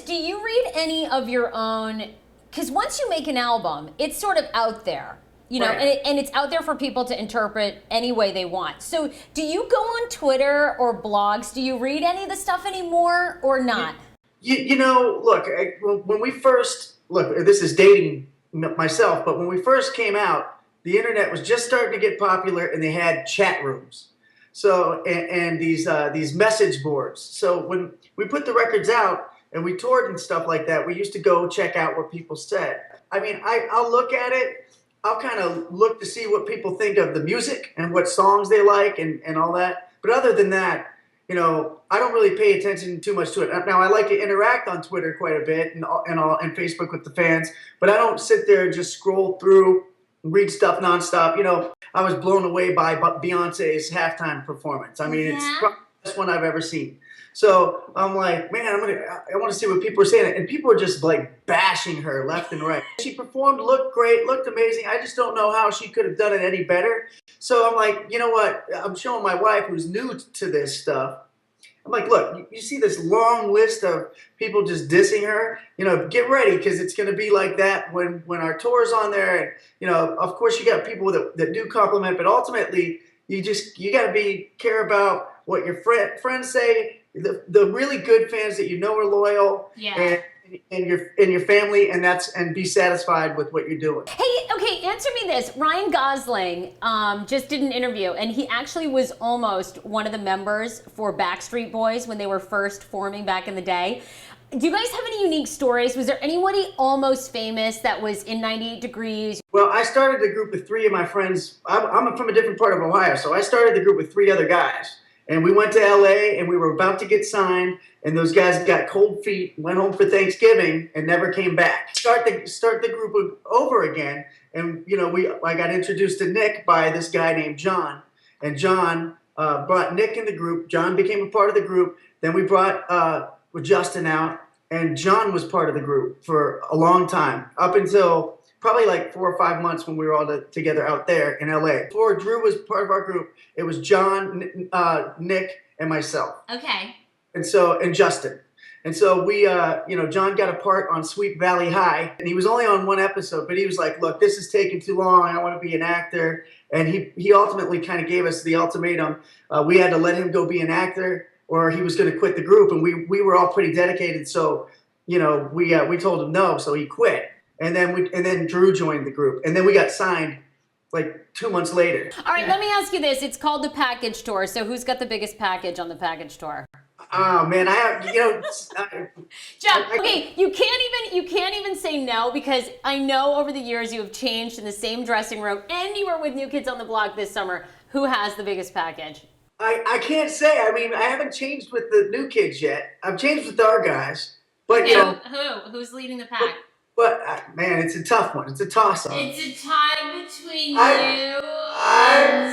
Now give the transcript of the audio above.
do you read any of your own? Because once you make an album, it's sort of out there, you know, Right. and it's out there for people to interpret any way they want. So do you go on Twitter or blogs? Do you read any of the stuff anymore or not? You know, look, when we first, look, this is dating myself, but when we first came out, the internet was just starting to get popular and they had chat rooms. So, and these message boards. So when we put the records out and we toured and stuff like that, we used to go check out what people said. I mean, I'll look at it. I'll kind of look to see what people think of the music and what songs they like and all that. But other than that, you know, I don't really pay attention too much to it. Now, I like to interact on Twitter quite a bit and Facebook with the fans, but I don't sit there and just scroll through, read stuff nonstop. You know, I was blown away by Beyonce's halftime performance. I mean, it's probably the best one I've ever seen. So I'm like, man, I want to see what people are saying. And people are just like bashing her left and right. She performed, looked great, looked amazing. I just don't know how she could have done it any better. So I'm like, you know what? I'm showing my wife who's new to this stuff. I'm like, look, you see this long list of people just dissing her. You know, get ready because it's going to be like that when our tour's on there. And you know, of course, you got people that do compliment, but ultimately, you got to care about what your friends say. The really good fans that you know are loyal, Yeah. and your family, and be satisfied with what you're doing. Hey, okay, answer me this. Ryan Gosling just did an interview, and he actually was almost one of the members for Backstreet Boys when they were first forming back in the day. Do you guys have any unique stories? Was there anybody almost famous that was in 98 Degrees? Well, I started the group with three of my friends. I'm from a different part of Ohio, so I started the group with three other guys. And we went to LA and we were about to get signed, and those guys got cold feet, went home for Thanksgiving, and never came back. Start the group over again, and you know I got introduced to Nick by this guy named John, and John brought Nick in the group. John became a part of the group. Then we brought Justin out, and John was part of the group for a long time, up until probably like 4 or 5 months when we were all together out there in LA. Before Drew was part of our group, it was John, Nick, and myself. Okay. And Justin. And so we, John got a part on Sweet Valley High, and he was only on one episode, but he was like, look, this is taking too long. I want to be an actor. And he ultimately kind of gave us the ultimatum. We had to let him go be an actor, or he was going to quit the group. And we were all pretty dedicated. So, you know, we told him no, so he quit. And then Drew joined the group, and then we got signed like 2 months later. All right, let me ask you this. It's called the package tour. So who's got the biggest package on the package tour? Oh man, I have, Jeff, okay, you can't even say no, because I know over the years you have changed in the same dressing room, and you were with New Kids on the Block this summer. Who has the biggest package? I can't say. I mean, I haven't changed with the new kids yet. I've changed with our guys, but Who's leading the pack? But man, it's a tough one. It's a toss-up. It's a tie between you. I'm